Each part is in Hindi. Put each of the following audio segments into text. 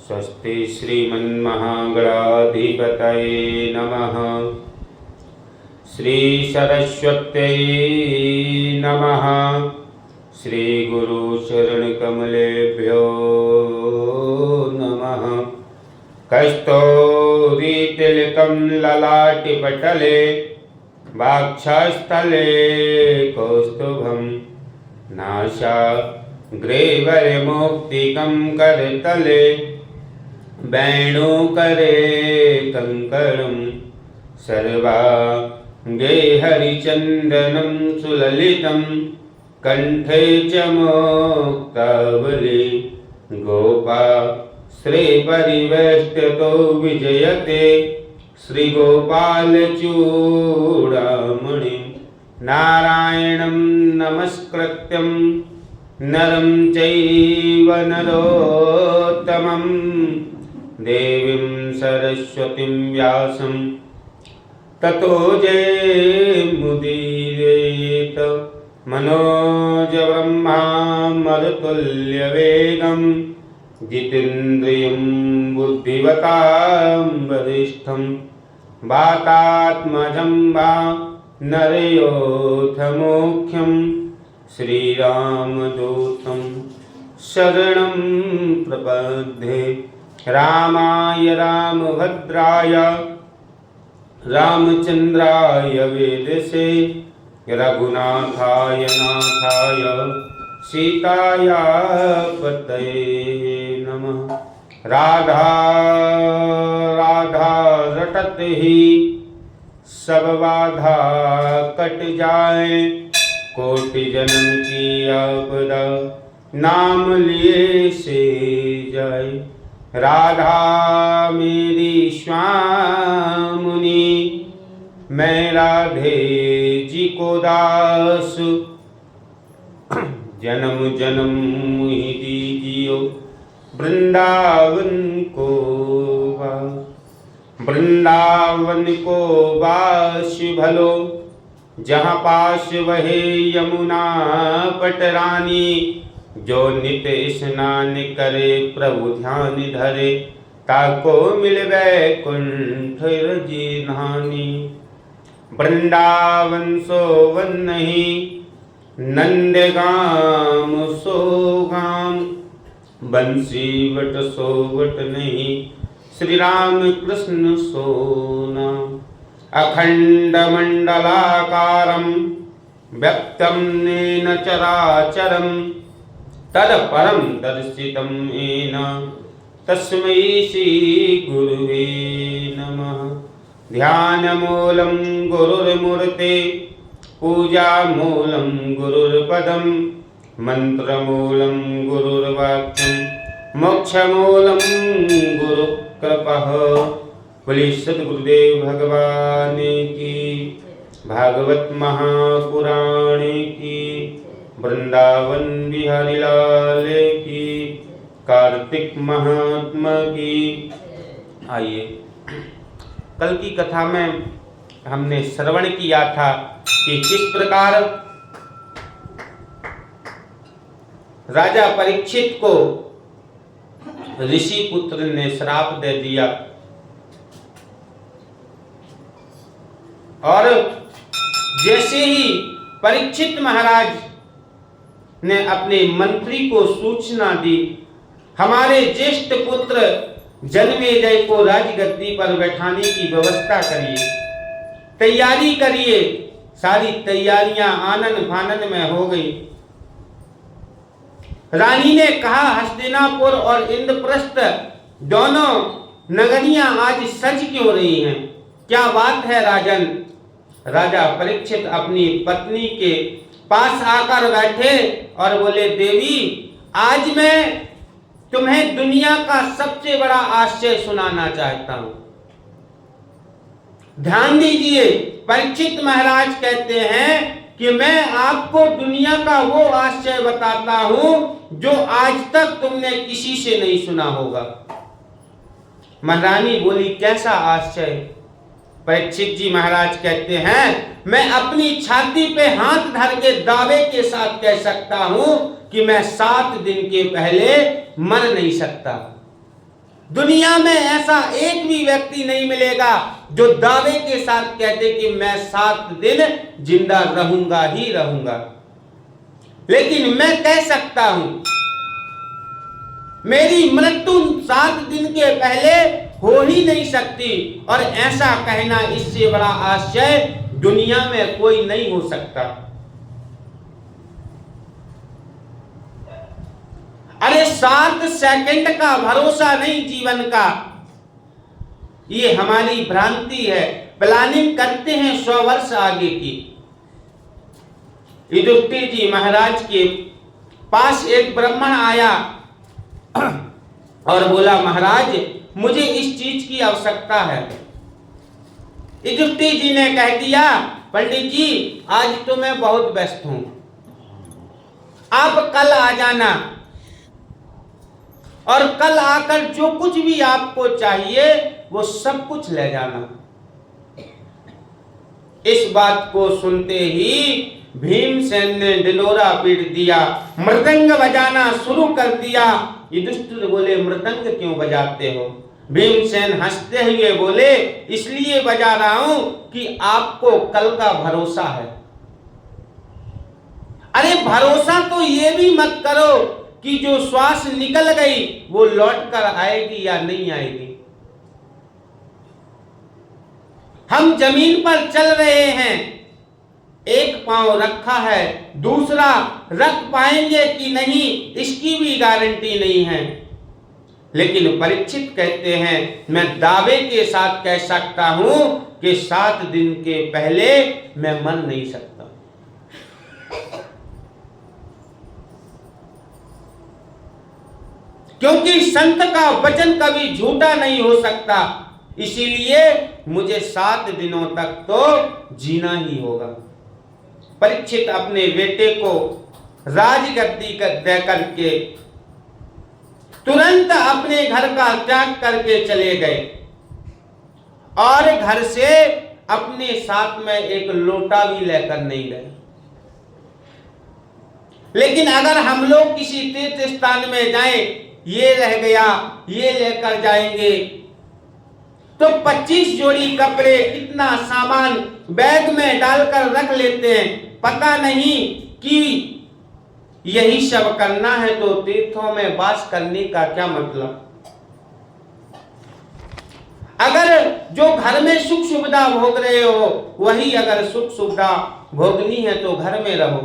स्वस्ति श्रीमन्महागणाधिपतये नमः। श्री सरस्वत्यै नमः। श्री गुरु चरण कमलेभ्यो नमः। कस्तूरी तिलकं ललाटपटले वक्षस्थले कौस्तुभं नासाग्रेवरमौक्तिकं करतले वेणुकरे कंकणं सर्वांगे हरिचन्दनं सुललितं कंठे च मुक्तावली गोपा श्रीपरिवेष्टितो विजयते श्रीगोपालचूडामणि नारायणं नमस्कृत्यं नरं चैव नरोत्तमं देवीं सरस्वतीं व्यासं ततो जयमुदीरयेत। मनोजब्रह्मामरुतुल्यवेगं जितेन्द्रियं बुद्धिमतां वरिष्ठं वातात्मजं वा नरयोऽथ श्रीरामदूतं शरणं प्रपद्ये। रामाय रामभद्राय रामचन्द्राय वेदसे रघुनाथाय नाथाय सीताया पतये नमः। राधा राधा रटत ही सब बाधा कट जाए, कोटि जन्म की आपदा नाम लिए से जाए। राधा मेरी स्वामिनी मैं राधे जी को दास, जन्म जन्म ही दीजियो वृंदावन को वास। वृंदावन को वास भलो, जहाँ पास वहे यमुना पटरानी। जो नित स्नान करे प्रभु ध्यान धरे, ताको मिलवे कुंठ रजी नानी। वृंदावन सोवन नहीं, नंदगाम सो गाम। बंसी बट सो बट नहीं, श्री राम कृष्ण सो नाम। अखंड मंडलाकारं व्यक्तं येन चराचरं, तत्परं दर्शितं येन तस्मै श्री गुरुवे नमः। ध्यानमूलं गुरुर्मूर्ते, पूजामूलं गुरुर्पदं, मंत्रमूलं गुरुर्वाक्यं, मोक्षमूलं गुरुकृपः। बोलिए सद्गुरुदेव भगवान की, भागवत महापुराण की, वृंदावन बिहारी लाल की, कार्तिक महात्मा की। आइए, कल की कथा में हमने श्रवण किया था कि किस प्रकार राजा परीक्षित को ऋषि पुत्र ने श्राप दे दिया, और जैसे ही परीक्षित महाराज ने अपने मंत्री को सूचना दी, हमारे ज्येष्ठ पुत्र जन्मेजय को राजगद्दी पर बैठाने की व्यवस्था करिए, तैयारी करिए। सारी तैयारियां आनन फानन में हो गई। रानी ने कहा, हस्तिनापुर और इंद्रप्रस्थ दोनों नगरियां आज सज क्यों रही हैं? क्या बात है राजन? राजा परीक्षित अपनी पत्नी के पास आकर बैठे और बोले, देवी, आज मैं तुम्हें दुनिया का सबसे बड़ा आश्चर्य सुनाना चाहता हूं। ध्यान दीजिए, परीक्षित महाराज कहते हैं कि मैं आपको दुनिया का वो आश्चर्य बताता हूं जो आज तक तुमने किसी से नहीं सुना होगा। महारानी बोली, कैसा आश्चर्य? परीक्षित जी महाराज कहते हैं, मैं अपनी छाती पे हाथ धर के दावे के साथ कह सकता हूं कि मैं 7 दिन के पहले मर नहीं सकता। दुनिया में ऐसा एक भी व्यक्ति नहीं मिलेगा जो दावे के साथ कहते कि मैं 7 दिन जिंदा रहूंगा ही रहूंगा। लेकिन मैं कह सकता हूं मेरी मृत्यु 7 दिन के पहले हो ही नहीं सकती, और ऐसा कहना इससे बड़ा आश्चर्य दुनिया में कोई नहीं हो सकता। अरे 7 सेकंड का भरोसा नहीं जीवन का, ये हमारी भ्रांति है। प्लानिंग करते हैं 100 वर्ष आगे की। युधिष्ठिर जी महाराज के पास एक ब्राह्मण आया और बोला, महाराज मुझे इस चीज की आवश्यकता है। युधिष्ठिर जी ने कह दिया, पंडित जी आज तो मैं बहुत व्यस्त हूं, आप कल आ जाना और कल आकर जो कुछ भी आपको चाहिए वो सब कुछ ले जाना। इस बात को सुनते ही भीमसेन ने ढिंढोरा पीट दिया, मृदंग बजाना शुरू कर दिया। युधिष्ठिर बोले, मृदंग क्यों बजाते हो? भीमसेन हंसते हुए बोले, इसलिए बजा रहा हूं कि आपको कल का भरोसा है। अरे भरोसा तो ये भी मत करो कि जो श्वास निकल गई वो लौट कर आएगी या नहीं आएगी। हम जमीन पर चल रहे हैं, एक पांव रखा है, दूसरा रख पाएंगे कि नहीं इसकी भी गारंटी नहीं है। लेकिन परीक्षित कहते हैं, मैं दावे के साथ कह सकता हूं कि 7 दिन के पहले मैं मर नहीं सकता। क्योंकि संत का वचन कभी झूठा नहीं हो सकता, इसीलिए मुझे 7 दिनों तक तो जीना ही होगा। परीक्षित अपने बेटे को राजगद्दी दे करके तुरंत अपने घर का त्याग करके चले गए और घर से अपने साथ में एक लोटा भी लेकर नहीं गए। लेकिन अगर हम लोग किसी तीर्थ स्थान में जाएं, ये रह गया, ये लेकर जाएंगे, तो 25 जोड़ी कपड़े, कितना सामान बैग में डालकर रख लेते हैं। पता नहीं कि यही सब करना है तो तीर्थों में वास करने का क्या मतलब। अगर जो घर में सुख सुविधा भोग रहे हो वही अगर सुख सुविधा भोगनी है तो घर में रहो।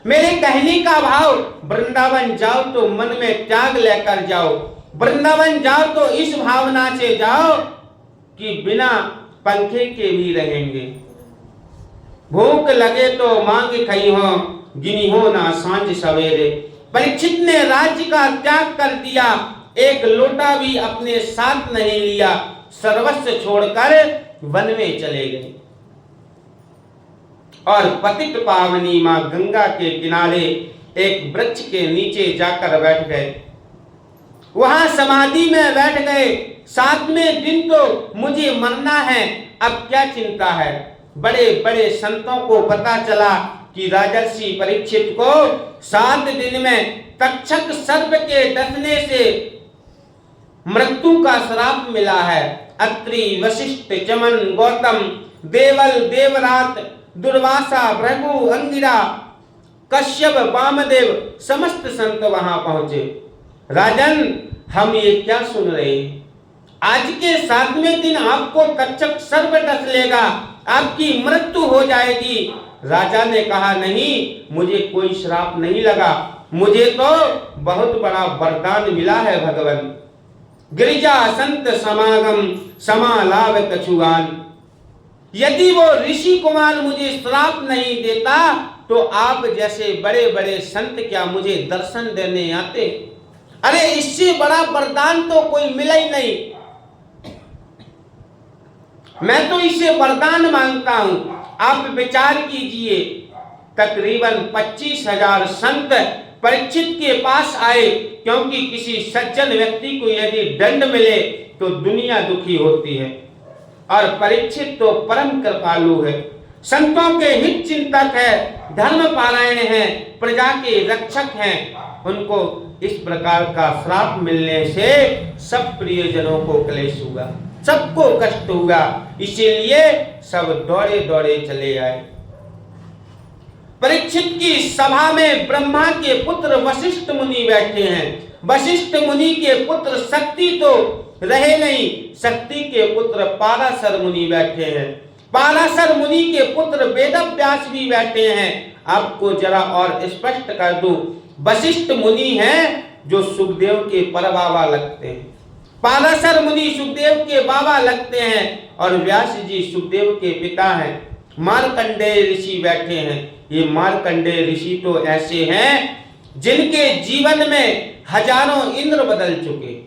मेरे कहने का भाव, वृंदावन जाओ तो मन में त्याग लेकर जाओ। वृंदावन जाओ तो इस भावना से जाओ कि बिना पंखे के भी रहेंगे, भूख लगे तो मांग खाई हो, गिनी हो ना सांझ सवेरे। परीक्षित ने राज्य का त्याग कर दिया, एक लोटा भी अपने साथ नहीं लिया, सर्वस्व छोड़कर वन में चले गए और पतित पावनी मां गंगा के किनारे एक वृक्ष के नीचे जाकर बैठ गए। वहां समाधि में बैठ गए। 7वें दिन तो मुझे मरना है, अब क्या चिंता है। बड़े बड़े संतों को पता चला कि राजर्षि परीक्षित को 7 दिन में तक्षक सर्प के डसने से मृत्यु का श्राप मिला है। अत्रि, वशिष्ठ, चमन, गौतम, देवल, देवरात, दुर्वासा, भृगु, अंगिरा, कश्यप, वामदेव समस्त संत वहां पहुंचे। राजन, हम ये क्या सुन रहे हैं? आज के 7वें दिन आपको तक्षक सर्प डस लेगा, आपकी मृत्यु हो जाएगी। राजा ने कहा, नहीं, मुझे कोई श्राप नहीं लगा, मुझे तो बहुत बड़ा वरदान मिला है भगवान। गिरिजा संत समागम समालाभ कछुगान। यदि वो ऋषि कुमार मुझे श्राप नहीं देता तो आप जैसे बड़े बड़े संत क्या मुझे दर्शन देने आते? अरे इससे बड़ा वरदान तो कोई मिला ही नहीं। मैं तो इसे वरदान मांगता हूं। आप विचार कीजिए, तकरीबन 25,000 संत परीक्षित के पास आए, क्योंकि किसी सज्जन व्यक्ति को यदि दंड मिले तो दुनिया दुखी होती है, और परीक्षित तो परम कृपालु है, संतों के हित चिंतक है, धर्म पारायण है, प्रजा के रक्षक हैं। उनको इस प्रकार का श्राप मिलने से सब प्रियजनों को क्लेश हुआ, सबको कष्ट हुआ, इसीलिए सब दौड़े दौड़े चले आए। परीक्षित की सभा में ब्रह्मा के पुत्र वशिष्ठ मुनि बैठे हैं। वशिष्ठ मुनि के पुत्र शक्ति तो रहे नहीं, शक्ति के पुत्र पाराशर मुनि बैठे हैं। पाराशर मुनि के पुत्र वेदव्यास भी बैठे हैं। आपको जरा और स्पष्ट कर दूं, वशिष्ठ मुनि हैं जो सुखदेव के परबाबा लगते हैं, पाराशर मुनि सुखदेव के बाबा लगते हैं, और व्यास जी सुखदेव के पिता हैं। मार्कंडेय ऋषि बैठे हैं। ये मार्कंडेय ऋषि तो ऐसे हैं जिनके जीवन में हजारों इंद्र बदल चुके,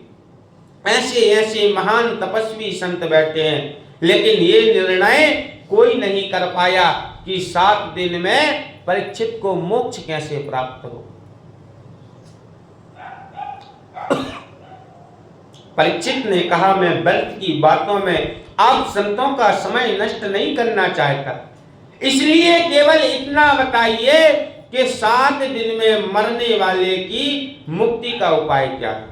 ऐसे ऐसे महान तपस्वी संत बैठे हैं, लेकिन ये निर्णय कोई नहीं कर पाया कि 7 दिन में परीक्षित को मोक्ष कैसे प्राप्त हो। परीक्षित ने कहा, मैं व्यर्थ की बातों में आप संतों का समय नष्ट नहीं करना चाहता, इसलिए केवल इतना बताइए कि 7 दिन में मरने वाले की मुक्ति का उपाय क्या है।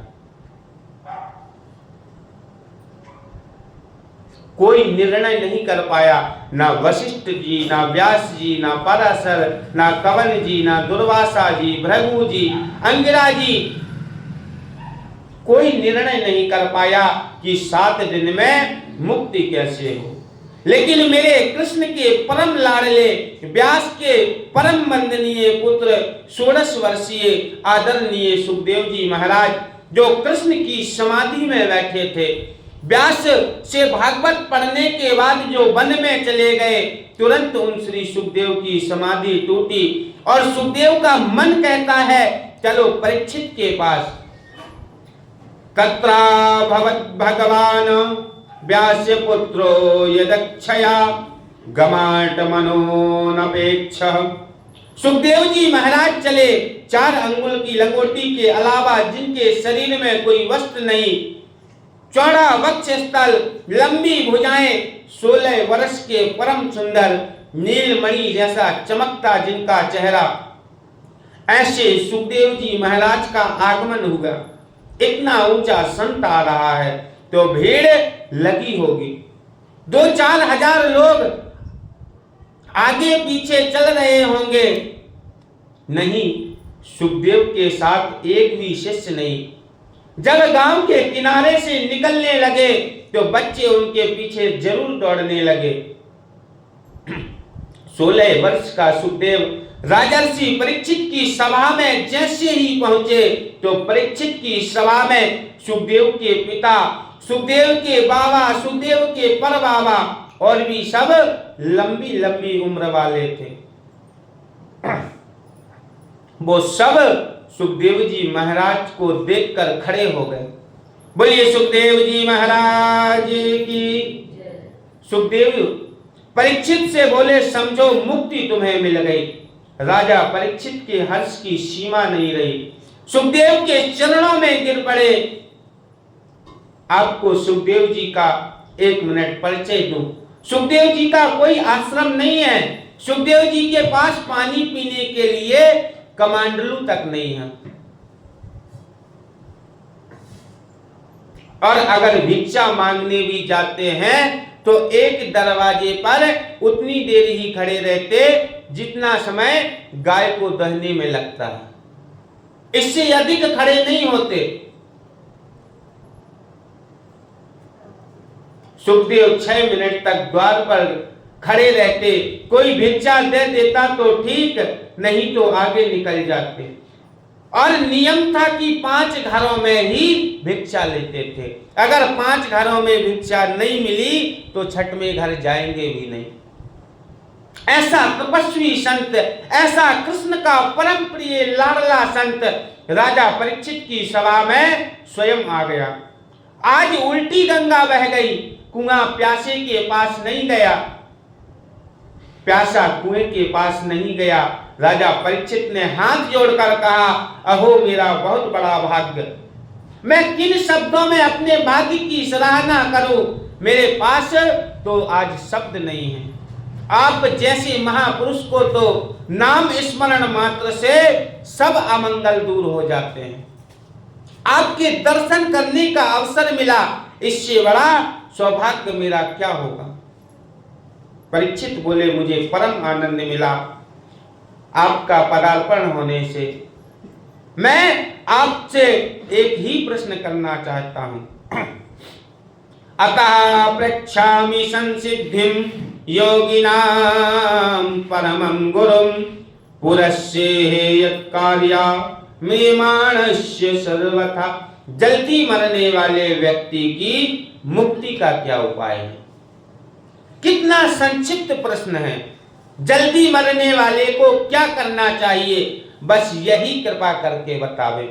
कोई निर्णय नहीं कर पाया, ना वशिष्ठ जी, ना व्यास जी, ना पराशर, ना कवन जी, ना दुर्वासा जी, भृगु जी, अंगिरा जी, कोई निर्णय नहीं कर पाया कि 7 दिन में मुक्ति कैसे हो। लेकिन मेरे कृष्ण के परम लाडले व्यास के परम वंदनीय पुत्र 16 वर्षीय आदरणीय सुखदेव जी महाराज, जो कृष्ण की समाधि में बैठे थे, व्यास से भागवत पढ़ने के बाद जो वन में चले गए, तुरंत उन श्री सुखदेव की समाधि टूटी और सुखदेव का मन कहता है चलो परीक्षित के पास। कत्रा भवत् भगवान व्यास्य पुत्रो यदक्षया गमाट मनोनपेक्ष। सुखदेव जी महाराज चले। 4 अंगुल की लंगोटी के अलावा जिनके शरीर में कोई वस्त्र नहीं, चौड़ा वक्ष स्थल, लंबी भुजाएं, 16 वर्ष के परम सुंदर, नीलमणि जैसा चमकता जिनका चेहरा, ऐसे सुखदेव जी महाराज का आगमन हुआ। इतना ऊंचा संत आ रहा है तो भीड़ लगी होगी, 2-4 हजार लोग आगे पीछे चल रहे होंगे। नहीं, सुखदेव के साथ एक भी शिष्य नहीं। जब गांव के किनारे से निकलने लगे तो बच्चे उनके पीछे जरूर दौड़ने लगे। 16 वर्ष का सुखदेव राजर्षि परीक्षित की सभा में जैसे ही पहुंचे तो परीक्षित की सभा में सुखदेव के पिता, सुखदेव के बाबा, सुखदेव के परबाबा और भी सब लंबी लंबी उम्र वाले थे। वो सब सुखदेव जी महाराज को देखकर खड़े हो गए। बोलिए सुखदेव जी महाराज की। सुखदेव परीक्षित से बोले, समझो मुक्ति तुम्हें मिल गई। राजा परीक्षित के हर्ष की सीमा नहीं रही, सुखदेव के चरणों में गिर पड़े। आपको सुखदेव जी का 1 मिनट परिचय दूं। सुखदेव जी का कोई आश्रम नहीं है। सुखदेव जी के पास पानी पीने के लिए कमांडलू तक नहीं है, और अगर भिक्षा मांगने भी जाते हैं तो एक दरवाजे पर उतनी देर ही खड़े रहते जितना समय गाय को दहने में लगता है, इससे अधिक खड़े नहीं होते। सुखदेव 6 मिनट तक द्वार पर खड़े रहते। कोई भिक्षा दे देता तो ठीक, नहीं तो आगे निकल जाते। और नियम था कि 5 घरों में ही भिक्षा लेते थे। अगर 5 घरों में भिक्षा नहीं मिली तो 6वें घर जाएंगे भी नहीं। ऐसा तपस्वी संत, ऐसा कृष्ण का परम प्रिय लाडला संत राजा परीक्षित की सभा में स्वयं आ गया। आज उल्टी गंगा बह गई, कुआं प्यासे के पास नहीं गया, प्यासा कुएं के पास नहीं गया। राजा परीक्षित ने हाथ जोड़कर कहा, अहो मेरा बहुत बड़ा भाग्य, मैं किन शब्दों में अपने भाग्य की सराहना करूं। मेरे पास तो आज शब्द नहीं है। आप जैसे महापुरुष को तो नाम स्मरण मात्र से सब अमंगल दूर हो जाते हैं। आपके दर्शन करने का अवसर मिला, इससे बड़ा सौभाग्य मेरा क्या होगा। परीक्षित बोले, मुझे परम आनंद मिला आपका पदार्पण होने से। मैं आपसे एक ही प्रश्न करना चाहता हूं। अतः पृच्छामि संसिद्धिं योगिनां परमं गुरुं पुरस्य यत्कार्या म्रियमाणस्य सर्वथा। जल्दी मरने वाले व्यक्ति की मुक्ति का क्या उपाय है। कितना संक्षिप्त प्रश्न है। जल्दी मरने वाले को क्या करना चाहिए, बस यही कृपा करके बतावे।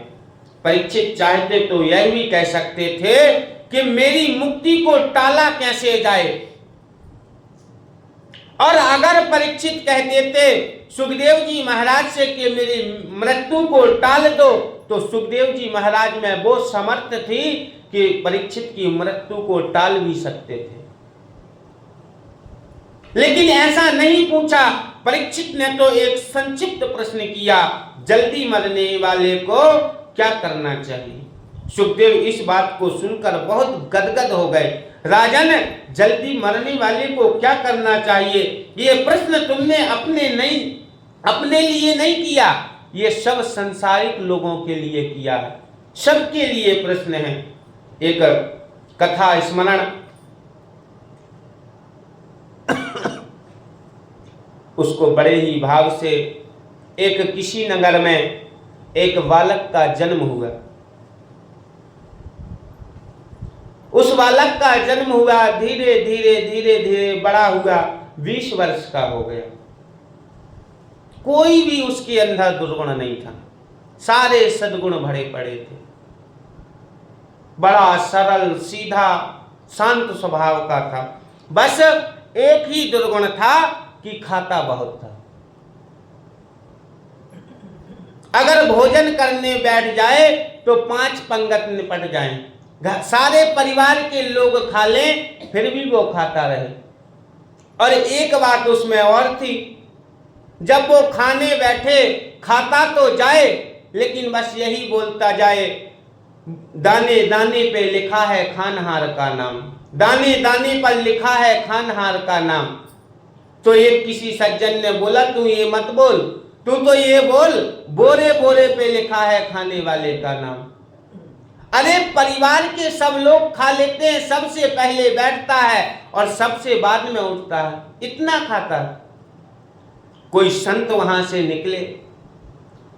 परीक्षित चाहते तो यह भी कह सकते थे कि मेरी मुक्ति को टाला कैसे जाए, और अगर परीक्षित कह देते सुखदेव जी महाराज से कि मेरी मृत्यु को टाल दो, तो सुखदेव जी महाराज में वो समर्थ थी कि परीक्षित की मृत्यु को टाल भी सकते थे। लेकिन ऐसा नहीं पूछा। परीक्षित ने तो एक संक्षिप्त प्रश्न किया, जल्दी मरने वाले को क्या करना चाहिए। सुखदेव इस बात को सुनकर बहुत गदगद हो गए। राजन, जल्दी मरने वाले को क्या करना चाहिए, ये प्रश्न तुमने अपने लिए नहीं किया, ये सब संसारिक लोगों के लिए किया है, सबके लिए प्रश्न है। एक कथा स्मरण, उसको बड़े ही भाव से, एक किसी नगर में एक बालक का जन्म हुआ। उस बालक का जन्म हुआ, धीरे धीरे बड़ा हुआ, 20 वर्ष का हो गया। कोई भी उसके अंदर दुर्गुण नहीं था, सारे सद्गुण भरे पड़े थे। बड़ा सरल सीधा शांत स्वभाव का था। बस एक ही दुर्गुण था कि खाता बहुत था। अगर भोजन करने बैठ जाए तो 5 पंगत निपट जाएं, सारे परिवार के लोग खा लें फिर भी वो खाता रहे। और एक बात उसमें और थी, जब वो खाने बैठे खाता तो जाए, लेकिन बस यही बोलता जाए, दाने दाने पे लिखा है खानहार का नाम, दाने दाने पर लिखा है खानहार का नाम। तो एक किसी सज्जन ने बोला, तू ये मत बोल, तू तो ये बोल, बोरे बोरे पे लिखा है खाने वाले का नाम। अरे परिवार के सब लोग खा लेते हैं, सबसे पहले बैठता है और सबसे बाद में उठता है, इतना खाता है। कोई संत वहां से निकले,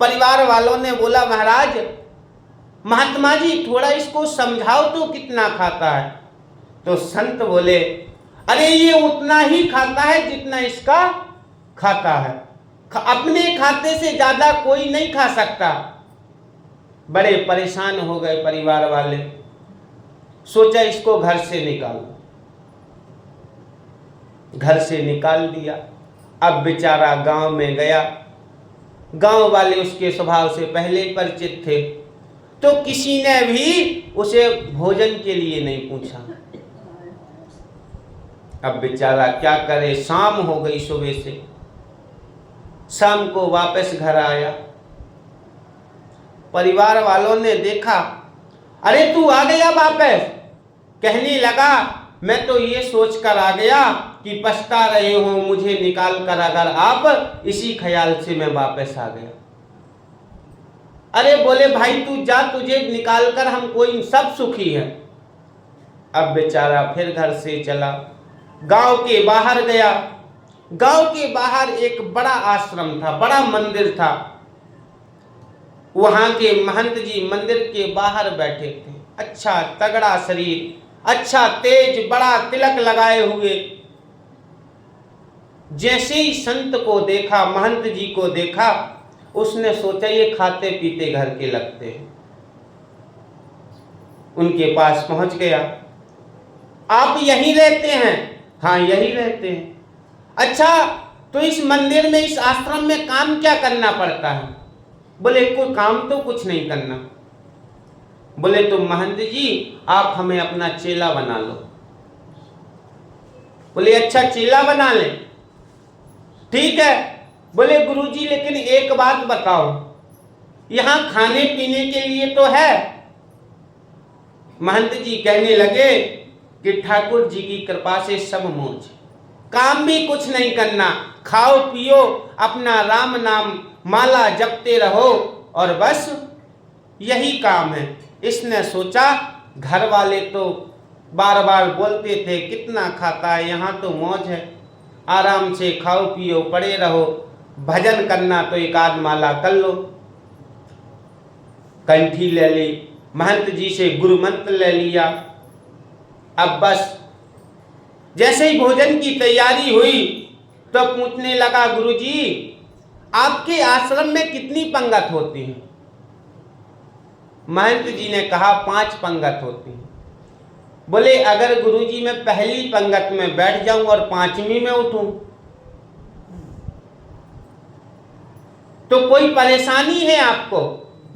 परिवार वालों ने बोला, महाराज महात्मा जी थोड़ा इसको समझाओ तो कितना खाता है। तो संत बोले, अरे ये उतना ही खाता है जितना इसका खाता है, अपने खाते से ज्यादा कोई नहीं खा सकता। बड़े परेशान हो गए परिवार वाले, सोचा इसको घर से निकालो, घर से निकाल दिया। अब बेचारा गांव में गया, गांव वाले उसके स्वभाव से पहले परिचित थे, तो किसी ने भी उसे भोजन के लिए नहीं पूछा। अब बेचारा क्या करे, शाम हो गई सुबह से, शाम को वापस घर आया। परिवार वालों ने देखा, अरे तू आ गया वापस। कहने लगा, मैं तो ये सोचकर आ गया कि पछता रहे हो मुझे निकाल कर, अगर आप इसी ख्याल से मैं वापस आ गया। अरे बोले, भाई तू जा, तुझे निकाल कर हम कोई सब सुखी है। अब बेचारा फिर घर से चला, गांव के बाहर गया। गांव के बाहर एक बड़ा आश्रम था, बड़ा मंदिर था। वहां के महंत जी मंदिर के बाहर बैठे थे, अच्छा तगड़ा शरीर, अच्छा तेज, बड़ा तिलक लगाए हुए। जैसे ही संत को देखा, महंत जी को देखा, उसने सोचा ये खाते पीते घर के लगते हैं। उनके पास पहुंच गया, आप यहीं रहते हैं? हाँ यहीं रहते हैं। अच्छा तो इस मंदिर में, इस आश्रम में काम क्या करना पड़ता है? बोले कोई काम तो कुछ नहीं करना। बोले तो महंत जी आप हमें अपना चेला बना लो। बोले अच्छा चेला बना ले, ठीक है। बोले गुरुजी लेकिन एक बात बताओ, यहाँ खाने पीने के लिए तो है, महंत जी कहने लगे कि ठाकुर जी की कृपा से सब मौज, काम भी कुछ नहीं करना, खाओ पियो, अपना राम नाम माला जपते रहो और बस यही काम है। इसने सोचा घर वाले तो बार बार बोलते थे कितना खाता है, यहाँ तो मौज है, आराम से खाओ पियो पड़े रहो, भजन करना तो एक आध माला कर लो। कंठी ले ली, महंत जी से गुरु मंत्र ले लिया। अब बस जैसे ही भोजन की तैयारी हुई तो पूछने लगा, गुरुजी आपके आश्रम में कितनी पंगत होती हैं? महंत जी ने कहा 5 पंगत होती हैं। बोले अगर गुरुजी मैं पहली पंगत में बैठ जाऊं और 5वीं में उठूं तो कोई परेशानी है आपको?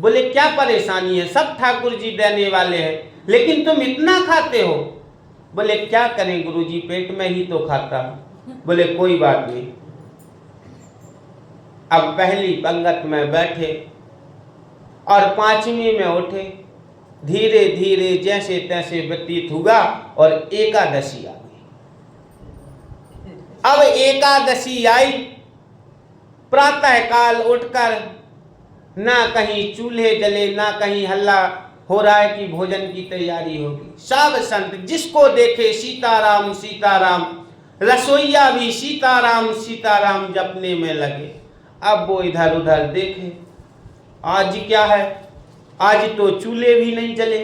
बोले क्या परेशानी है, सब ठाकुर जी देने वाले हैं, लेकिन तुम इतना खाते हो। बोले क्या करें गुरुजी, पेट में ही तो खाता हूं। बोले कोई बात नहीं। अब पहली पंगत में बैठे और 5वीं में उठे। धीरे धीरे जैसे तैसे व्यतीत हुआ और एकादशी आ गई। अब एकादशी आई, प्रातः काल उठकर ना कहीं चूल्हे जले, ना कहीं हल्ला हो रहा है कि भोजन की तैयारी होगी। सब संत जिसको देखे सीताराम सीताराम, रसोईया भी सीताराम सीताराम जपने में लगे। अब वो इधर उधर देखे, आज क्या है, आज तो चूल्हे भी नहीं जले।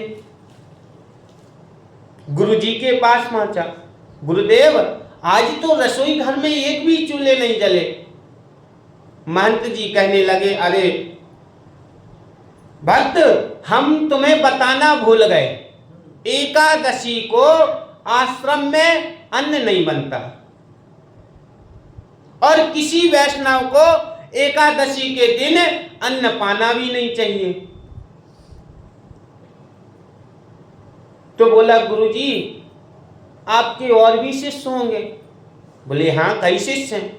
गुरुजी के पास पहुंचा, गुरुदेव आज तो रसोई घर में एक भी चूल्हे नहीं जले। महंत जी कहने लगे, अरे भक्त हम तुम्हें बताना भूल गए, एकादशी को आश्रम में अन्न नहीं बनता और किसी वैष्णव को एकादशी के दिन अन्न पाना भी नहीं चाहिए। तो बोला गुरुजी आपके और भी शिष्य होंगे? बोले हाँ कई शिष्य हैं।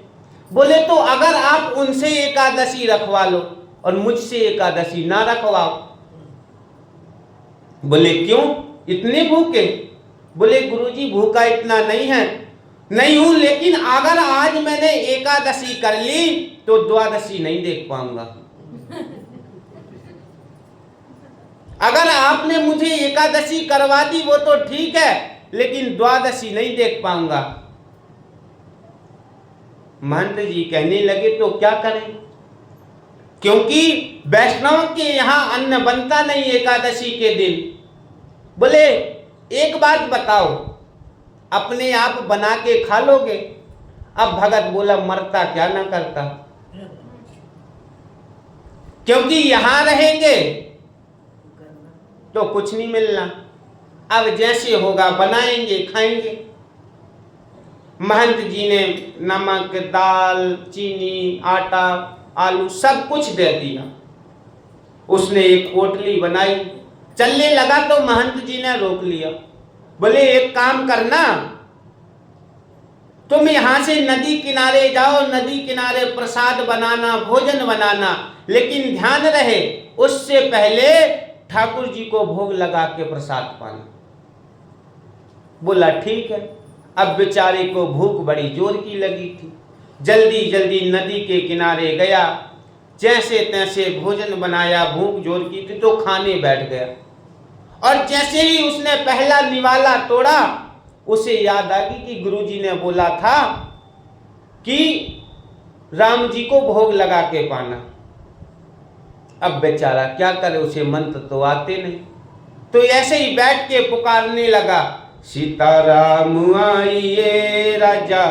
बोले तो अगर आप उनसे एकादशी रखवा लो और मुझसे एकादशी ना रखवाओ। बोले क्यों, इतने भूखे? बोले गुरुजी भूखा इतना नहीं है, नहीं हूं, लेकिन अगर आज मैंने एकादशी कर ली तो द्वादशी नहीं देख पाऊंगा। अगर आपने मुझे एकादशी करवा दी वो तो ठीक है, लेकिन द्वादशी नहीं देख पाऊंगा। महंत जी कहने लगे तो क्या करें, क्योंकि वैष्णव के यहां अन्न बनता नहीं एकादशी के दिन। बोले एक बात बताओ, अपने आप बना के खा लोगे? अब भगत बोला मरता क्या ना करता, क्योंकि यहां रहेंगे तो कुछ नहीं मिलना। अब जैसे होगा बनाएंगे खाएंगे। महंत जी ने नमक, दाल, चीनी, आटा, आलू सब कुछ दे दिया। उसने एक पोटली बनाई, चलने लगा तो महंत जी ने रोक लिया। बोले एक काम करना, तुम यहां से नदी किनारे जाओ, नदी किनारे प्रसाद बनाना, भोजन बनाना, लेकिन ध्यान रहे उससे पहले ठाकुर जी को भोग लगा के प्रसाद पाना। बोला ठीक है। अब बेचारे को भूख बड़ी जोर की लगी थी, जल्दी जल्दी नदी के किनारे गया, जैसे तैसे भोजन बनाया, भूख जोर की थी तो खाने बैठ गया। और जैसे ही उसने पहला निवाला तोड़ा, उसे याद आ गई कि गुरुजी ने बोला था कि राम जी को भोग लगा के पाना। अब बेचारा क्या करे, उसे मंत्र तो आते नहीं, तो ऐसे ही बैठ के पुकारने लगा, सीताराम आइए राजा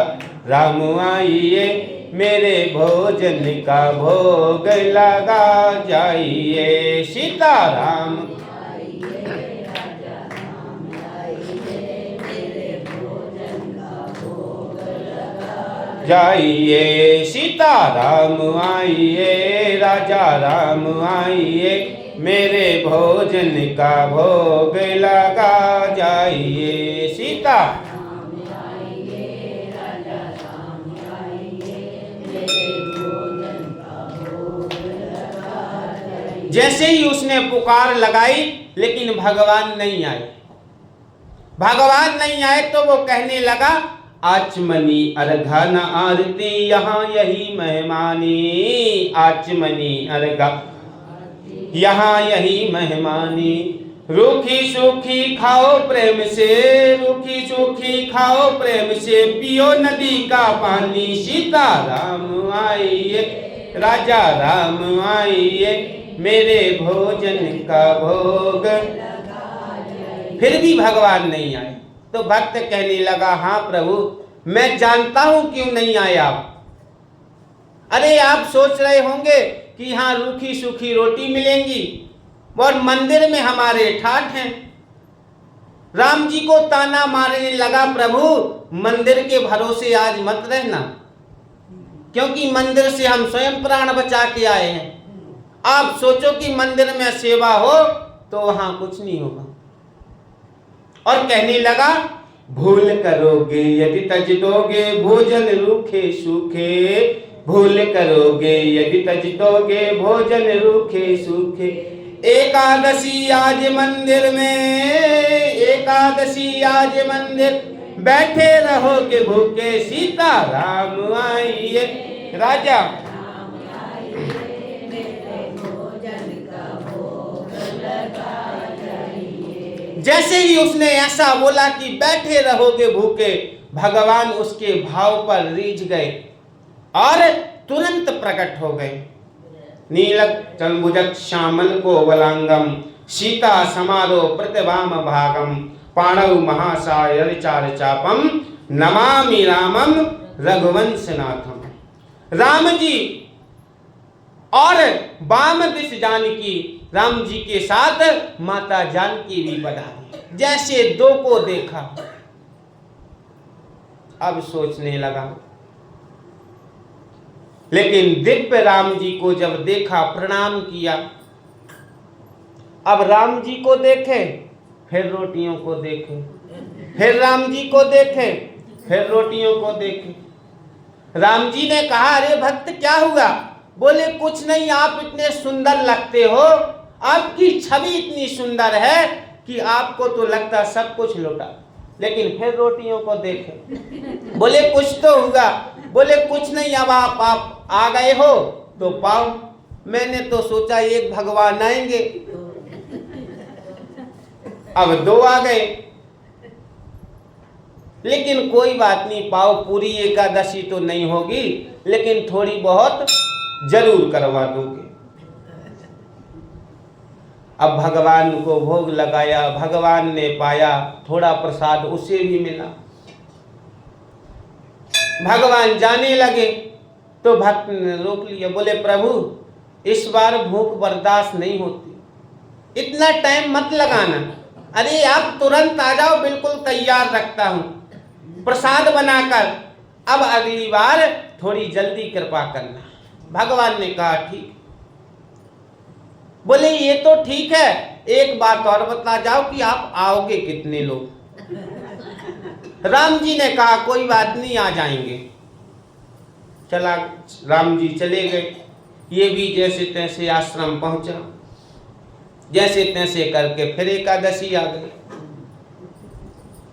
राम आइए, मेरे भोजन का भोग लगा जाइए। सीताराम जाइए, सीताराम आइए, राजा राम आइए, मेरे भोजन का भोग लगा जाइए। सीता जैसे ही उसने पुकार लगाई, लेकिन भगवान नहीं आए। भगवान नहीं आए तो वो कहने लगा, आचमनी अर्घा न आरती यहाँ यही मेहमानी, आचमनी अर्घा यहाँ यही मेहमानी। रूखी सूखी खाओ प्रेम से, रूखी सूखी खाओ प्रेम से, पियो नदी का पानी, सीता राम आइए, राजा राम आइए, मेरे भोजन का भोग। फिर भी भगवान नहीं आए तो भक्त कहने लगा, हाँ प्रभु मैं जानता हूं क्यों नहीं आए आप। अरे आप सोच रहे होंगे कि यहाँ रूखी सूखी रोटी मिलेंगी और मंदिर में हमारे ठाठ हैं। राम जी को ताना मारने लगा, प्रभु मंदिर के भरोसे आज मत रहना, क्योंकि मंदिर से हम स्वयं प्राण बचा के आए हैं। आप सोचो कि मंदिर में सेवा हो तो वहां कुछ नहीं होगा। और कहने लगा, भूल करोगे यदि तज दोगे भोजन रूखे सूखे, भूल करोगे यदि तज दोगे भोजन रूखे सूखे। एकादशी आज मंदिर में, एकादशी आज मंदिर, बैठे रहोगे भूखे, सीता राम आइए, राजा जैसे ही उसने ऐसा बोला कि बैठे रहोगे भूखे, भगवान उसके भाव पर रीझ गए और तुरंत प्रकट हो गए। नीलक चंबुजक श्यामल को वलांगम, सीता समारो प्रतिभाम भागम, पाणव महासाय चार चापम, नमामि रामम रघुवंश नाथम। राम जी और वाम दिश जानकी, राम जी के साथ माता जानकी भी पधारी। जैसे दो को देखा, अब सोचने लगा, लेकिन दिव्य राम जी को जब देखा प्रणाम किया। अब राम जी को देखे फिर रोटियों को देखे, फिर राम जी को देखे फिर रोटियों को देखे। राम जी ने कहा, अरे भक्त क्या हुआ? बोले कुछ नहीं, आप इतने सुंदर लगते हो, आपकी छवि इतनी सुंदर है कि आपको तो लगता सब कुछ लुटा। लेकिन फिर रोटियों को देखे। बोले कुछ तो हुआ? बोले कुछ नहीं, अब आप आ गए हो तो पाओ। मैंने तो सोचा एक भगवान आएंगे, अब दो आ गए। लेकिन कोई बात नहीं, पाओ। पूरी एकादशी तो नहीं होगी, लेकिन थोड़ी बहुत जरूर करवा दोगे। अब भगवान को भोग लगाया, भगवान ने पाया, थोड़ा प्रसाद उसे भी मिला। भगवान जाने लगे तो भक्त ने रोक लिया। बोले प्रभु इस बार भूख बर्दाश्त नहीं होती, इतना टाइम मत लगाना। अरे आप तुरंत आ जाओ, बिल्कुल तैयार रखता हूं प्रसाद बनाकर। अब अगली बार थोड़ी जल्दी कृपा करना। भगवान ने कहा ठीक। बोले ये तो ठीक है, एक बात और बता जाओ कि आप आओगे कितने लोग? राम जी ने कहा कोई बात नहीं, आ जाएंगे। चला, राम जी चले गए। ये भी जैसे तैसे आश्रम पहुंचा, जैसे तैसे करके फिर एकादशी आ गई।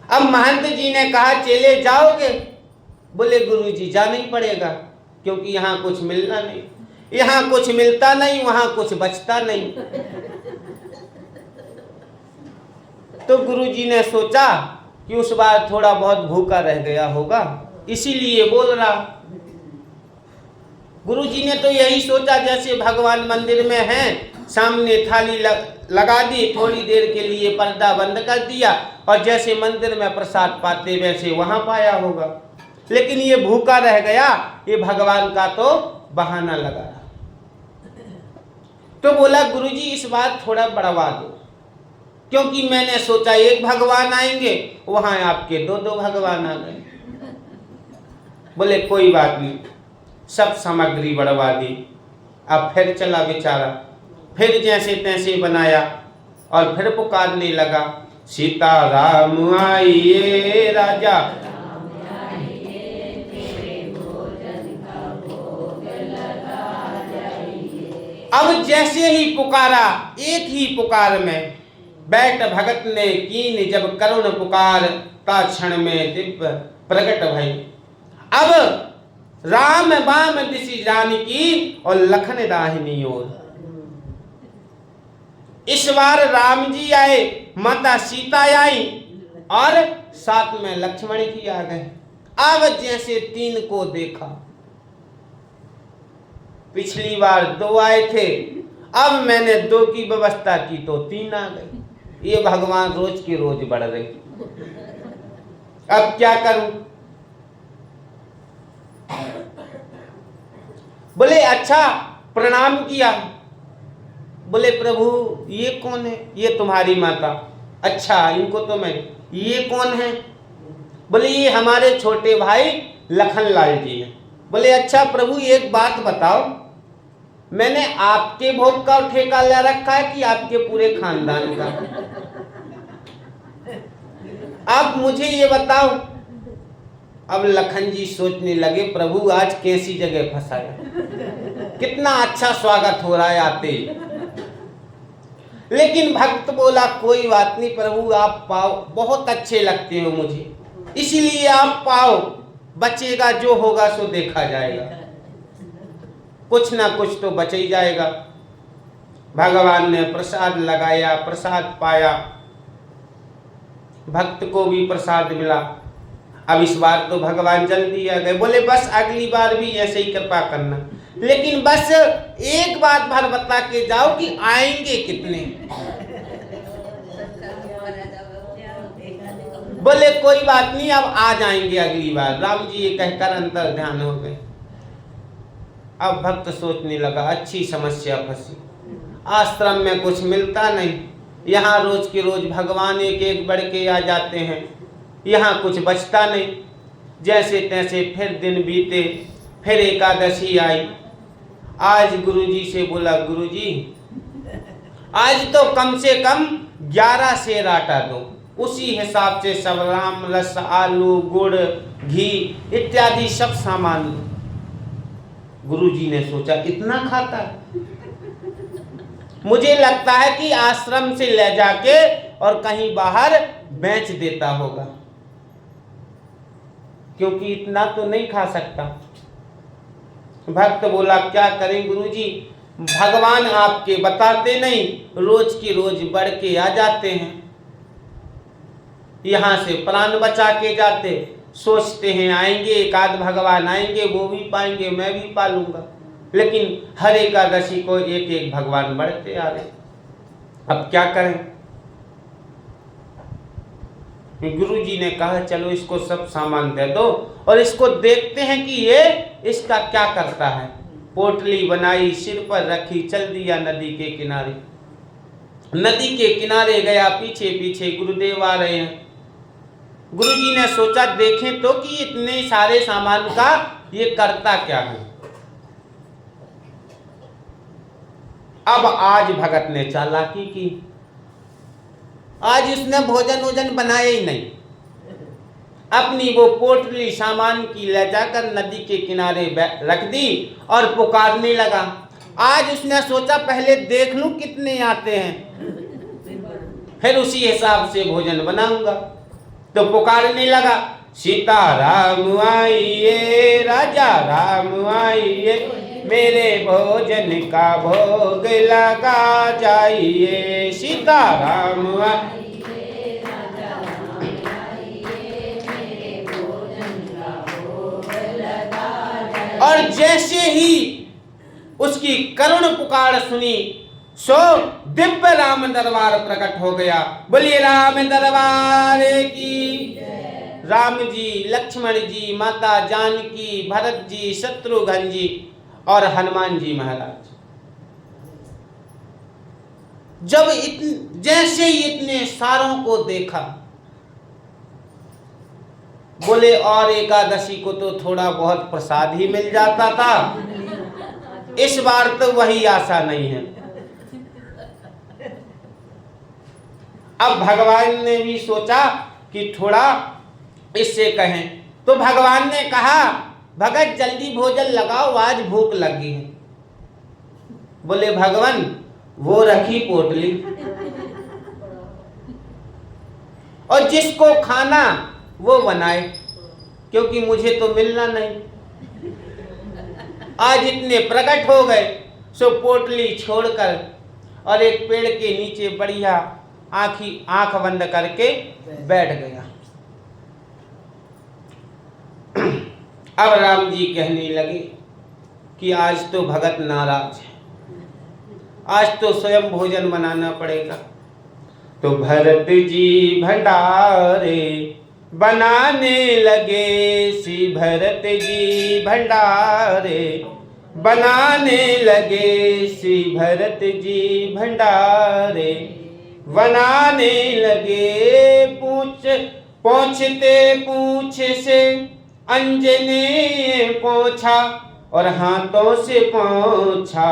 अब महंत जी ने कहा चले जाओगे? बोले गुरु जी जाना ही पड़ेगा, क्योंकि यहाँ कुछ मिलना नहीं, यहाँ कुछ मिलता नहीं, वहां कुछ बचता नहीं। तो गुरुजी ने सोचा कि उस बार थोड़ा बहुत भूखा रह गया होगा, इसीलिए बोल रहा। गुरुजी ने तो यही सोचा, जैसे भगवान मंदिर में हैं, सामने थाली लगा दी, थोड़ी देर के लिए पर्दा बंद कर दिया, और जैसे मंदिर में प्रसाद पाते वैसे वहां पाया होगा। लेकिन ये भूखा रह गया, ये भगवान का तो बहाना लगा। तो बोला गुरुजी इस बार थोड़ा बढ़वा दो, क्योंकि मैंने सोचा एक भगवान आएंगे, वहां आपके दो दो भगवान आ गए। बोले कोई बात नहीं, सब सामग्री बढ़वा दी। अब फिर चला बेचारा, फिर जैसे तैसे बनाया और फिर पुकारने लगा, सीता राम आइए राजा। अब जैसे ही पुकारा, एक ही पुकार में बैठ भगत ने कीन जब करुण पुकार, ता क्षण में दिव्य प्रकट भई। अब राम बाम दिशि जानकी और लखन दाहिनी ओर। इस बार राम जी आए, माता सीता आई और साथ में लक्ष्मण जी आ गए। अब जैसे तीन को देखा, पिछली बार 2 आए थे, अब मैंने 2 की व्यवस्था की तो 3 आ गए। ये भगवान रोज की रोज बढ़ रही। अब क्या करूं? बोले अच्छा, प्रणाम किया। बोले प्रभु ये कौन है? ये तुम्हारी माता। अच्छा, इनको तो मैं, ये कौन है? बोले ये हमारे छोटे भाई लखनलाल जी हैं। बोले अच्छा प्रभु एक बात बताओ, मैंने आपके भोग का ठेका ले रखा है कि आपके पूरे खानदान का? आप मुझे ये बताओ। अब लखन जी सोचने लगे प्रभु आज कैसी जगह फंसाया, कितना अच्छा स्वागत हो रहा है आते। लेकिन भक्त बोला कोई बात नहीं प्रभु, आप पाओ, बहुत अच्छे लगते हो मुझे, इसीलिए आप पाओ, बचेगा जो होगा सो देखा जाएगा, कुछ ना कुछ तो बच ही जाएगा। भगवान ने प्रसाद लगाया, प्रसाद पाया, भक्त को भी प्रसाद मिला। अब इस बार तो भगवान जल्दी आ गए। बोले बस अगली बार भी ऐसे ही कृपा करना, लेकिन बस एक बात भर बता के जाओ कि आएंगे कितने। बोले कोई बात नहीं, अब आ जाएंगे अगली बार। राम जी ये कहकर अंतर ध्यान हो गए। अब भक्त सोचने लगा अच्छी समस्या फंसी, आश्रम में कुछ मिलता नहीं, यहाँ रोज के रोज भगवान एक एक बढ़ के आ जाते हैं, यहाँ कुछ बचता नहीं। जैसे तैसे फिर दिन बीते, फिर एकादशी आई। आज गुरुजी से बोला गुरुजी आज तो कम से कम 11 सेर आटा दो, उसी हिसाब से सब राम रस, आलू, गुड़, घी इत्यादि सब सामान दो। गुरुजी ने सोचा इतना खाता है, मुझे लगता है कि आश्रम से ले जाके और कहीं बाहर बेच देता होगा, क्योंकि इतना तो नहीं खा सकता। भक्त बोला क्या करें गुरुजी, भगवान आपके बताते नहीं, रोज की रोज बढ़ के आ जाते हैं, यहां से प्राण बचा के जाते, सोचते हैं आएंगे एक आध भगवान आएंगे, वो भी पाएंगे, मैं भी पालूंगा, लेकिन हर एकादशी को एक एक भगवान बढ़ते आ रहे। अब क्या करें? गुरुजी ने कहा चलो इसको सब सामान दे दो और इसको देखते हैं कि ये इसका क्या करता है। पोटली बनाई, सिर पर रखी, चल दिया नदी के किनारे। नदी के किनारे गया, पीछे पीछे गुरुदेव आ रहे हैं। गुरुजी ने सोचा देखें तो कि इतने सारे सामान का ये करता क्या है। अब आज भगत ने चालाकी की, आज उसने भोजन वोजन बनाया ही नहीं, अपनी वो पोटली सामान की ले जाकर नदी के किनारे रख दी और पुकारने लगा। आज उसने सोचा पहले देख लूं कितने आते हैं, फिर उसी हिसाब से भोजन बनाऊंगा। तो पुकारने लगा सीता राम आइए, राजा राम आइए, मेरे भोजन का भोग लगा जाइए। सीता राम आइए, राजा राम आइए, मेरे भोजन का भोग लगा जाइए। और जैसे ही उसकी करुण पुकार सुनी, सो दिव्य राम दरबार प्रकट हो गया। बोलिए राम दरबार की। राम जी, लक्ष्मण जी, माता जानकी, भरत जी, शत्रुघ्न जी और हनुमान जी महाराज। जब जैसे ही इतने सारों को देखा, बोले और एकादशी को तो थोड़ा बहुत प्रसाद ही मिल जाता था, इस बार तो वही आशा नहीं है। अब भगवान ने भी सोचा कि थोड़ा इससे कहें, तो भगवान ने कहा भगत जल्दी भोजन लगाओ, आज भूख लगी है। बोले भगवान वो रखी पोटली, और जिसको खाना वो बनाए, क्योंकि मुझे तो मिलना नहीं। आज इतने प्रकट हो गए, सो पोटली छोड़कर और एक पेड़ के नीचे बढ़िया आंख बंद करके बैठ गया। अब राम जी कहने लगे कि आज तो भगत नाराज है, आज तो स्वयं भोजन बनाना पड़ेगा। तो भरत जी भंडारे बनाने लगे, श्री भरत जी भंडारे बनाने लगे, श्री भरत जी भंडारे बनाने लगे। पहुँचते पूछ से अंजने पोंछा और हाथों से पोंछा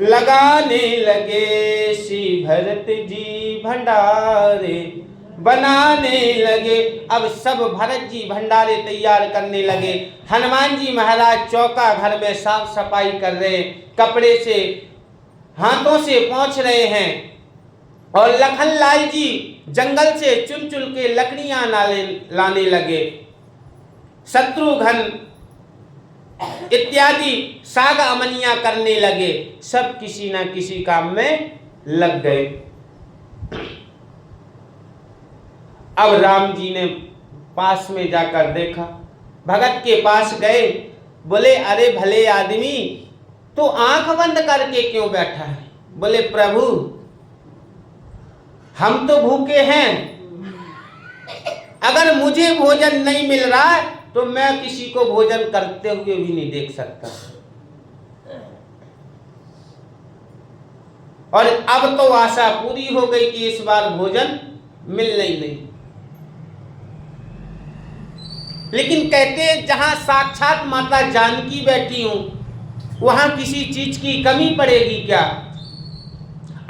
लगाने लगे, श्री भरत जी भंडारे बनाने लगे। अब सब भरत जी भंडारे तैयार करने लगे। हनुमान जी महाराज चौका घर में साफ सफाई कर रहे, कपड़े से हाथों से पोंछ रहे हैं, और लखन लाल जी जंगल से चुन चुन के लकड़ियां लाने लगे। शत्रुघ्न इत्यादि साग अमनियां करने लगे। सब किसी न किसी काम में लग गए। अब राम जी ने पास में जाकर देखा, भगत के पास गए, बोले अरे भले आदमी, तो आंख बंद करके क्यों बैठा है? बोले प्रभु हम तो भूखे हैं, अगर मुझे भोजन नहीं मिल रहा है तो मैं किसी को भोजन करते हुए भी नहीं देख सकता। और अब तो आशा पूरी हो गई कि इस बार भोजन मिलना ही नहीं। लेकिन कहते हैं जहां साक्षात माता जानकी बैठी हूं, वहां किसी चीज की कमी पड़ेगी क्या?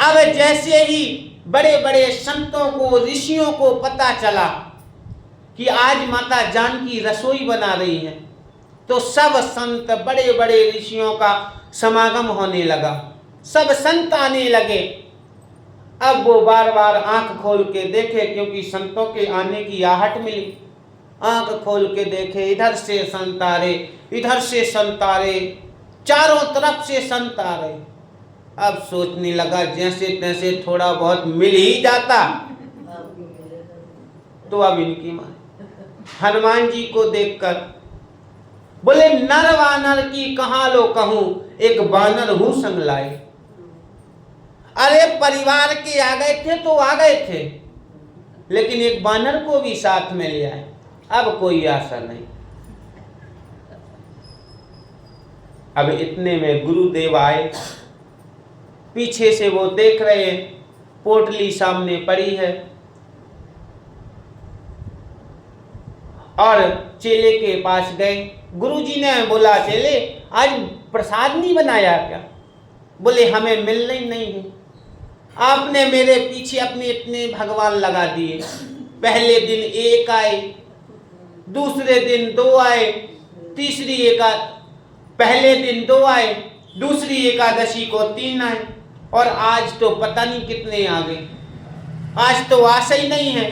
अब जैसे ही बड़े बड़े संतों को, ऋषियों को पता चला कि आज माता जानकी रसोई बना रही है, तो सब संत, बड़े बड़े ऋषियों का समागम होने लगा। सब संत आने लगे। अब वो बार बार आंख खोल के देखे, क्योंकि संतों के आने की आहट मिली। आंख खोल के देखे, इधर से संत आ रहे, इधर से संत आ रहे, चारों तरफ से संत आ रहे। अब सोचने लगा जैसे तैसे थोड़ा बहुत मिल ही जाता तो अब इनकी मां। हनुमान जी को देखकर बोले नर वानर की कहां लो कहूं, एक बानर हूं संग लाए। अरे परिवार के आ गए थे तो आ गए थे, लेकिन एक बानर को भी साथ में ले आए। अब कोई आशा नहीं। अब इतने में गुरुदेव आए। पीछे से वो देख रहे हैं, पोटली सामने पड़ी है, और चेले के पास गए। गुरुजी ने बोला चेले आज प्रसाद नहीं बनाया क्या? बोले हमें मिलना ही नहीं है, आपने मेरे पीछे अपने इतने भगवान लगा दिए। पहले दिन एक आए, दूसरे दिन दो आए, तीसरी पहले दिन दो आए, दूसरी एकादशी को 3 आए, और आज तो पता नहीं कितने आ गए। आज तो आशा ही नहीं है,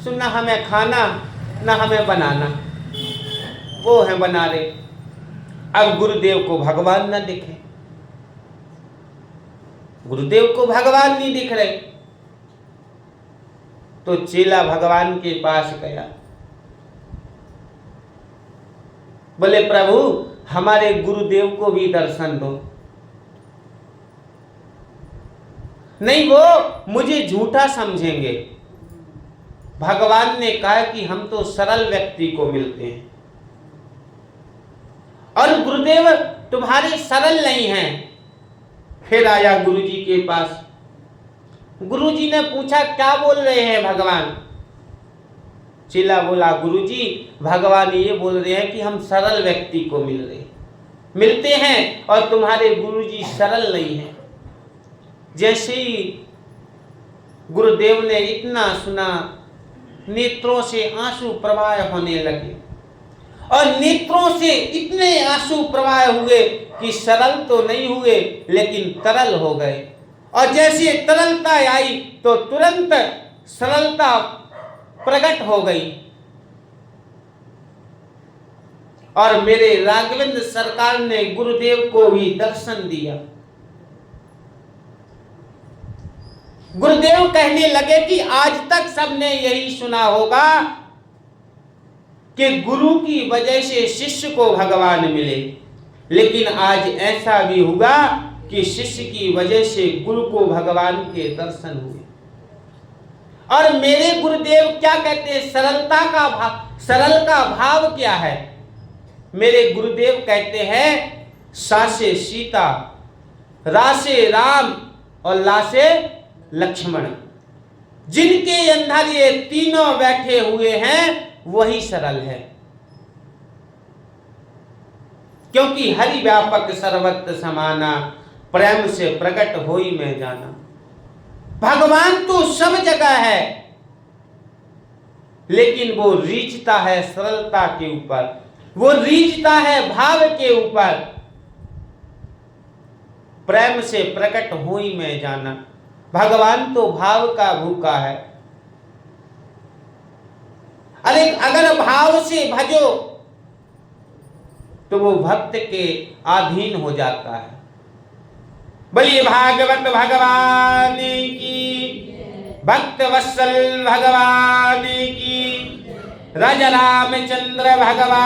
सुना हमें खाना ना हमें बनाना, वो है बना रहे। अब गुरुदेव को भगवान न दिखे, गुरुदेव को भगवान नहीं दिख रहे, तो चेला भगवान के पास गया। बोले प्रभु हमारे गुरुदेव को भी दर्शन दो। नहीं, वो मुझे झूठा समझेंगे। भगवान ने कहा कि हम तो सरल व्यक्ति को मिलते हैं, और गुरुदेव तुम्हारे सरल नहीं हैं। फिर आया गुरुजी के पास। गुरुजी ने पूछा क्या बोल रहे हैं भगवान? चेला बोला गुरुजी भगवान ये बोल रहे हैं कि हम सरल व्यक्ति को मिलते हैं, और तुम्हारे गुरुजी सरल नहीं हैं। जैसे ही गुरुदेव ने इतना सुना, नेत्रों से आंसू प्रवाह होने लगे, और नेत्रों से इतने आंसू प्रवाह हुए कि सरल तो नहीं हुए लेकिन तरल हो गए। और जैसे तरलता आई तो तुरंत सरलता प्रकट हो गई और मेरे राघवेंद्र सरकार ने गुरुदेव को भी दर्शन दिया। गुरुदेव कहने लगे कि आज तक सबने यही सुना होगा कि गुरु की वजह से शिष्य को भगवान मिले, लेकिन आज ऐसा भी हुआ कि शिष्य की वजह से गुरु को भगवान के दर्शन हुए। और मेरे गुरुदेव क्या कहते हैं, सरलता का भाव, सरल का भाव क्या है? मेरे गुरुदेव कहते हैं सा से सीता, रा से राम और ला से लक्ष्मण। जिनके अंदर ये तीनों बैठे हुए हैं वही सरल है, क्योंकि हरि व्यापक सर्वत्र समाना, प्रेम से प्रकट होई में जाना। भगवान तो सब जगह है, लेकिन वो रीझता है सरलता के ऊपर, वो रीझता है भाव के ऊपर। प्रेम से प्रकट होई में जाना। भगवान तो भाव का भूखा है। अरे अगर भाव से भजो तो वो भक्त के अधीन हो जाता है। बोलिए भागवत भगवान की, भक्त वत्सल भगवान की, राजा रामचंद्र भगवान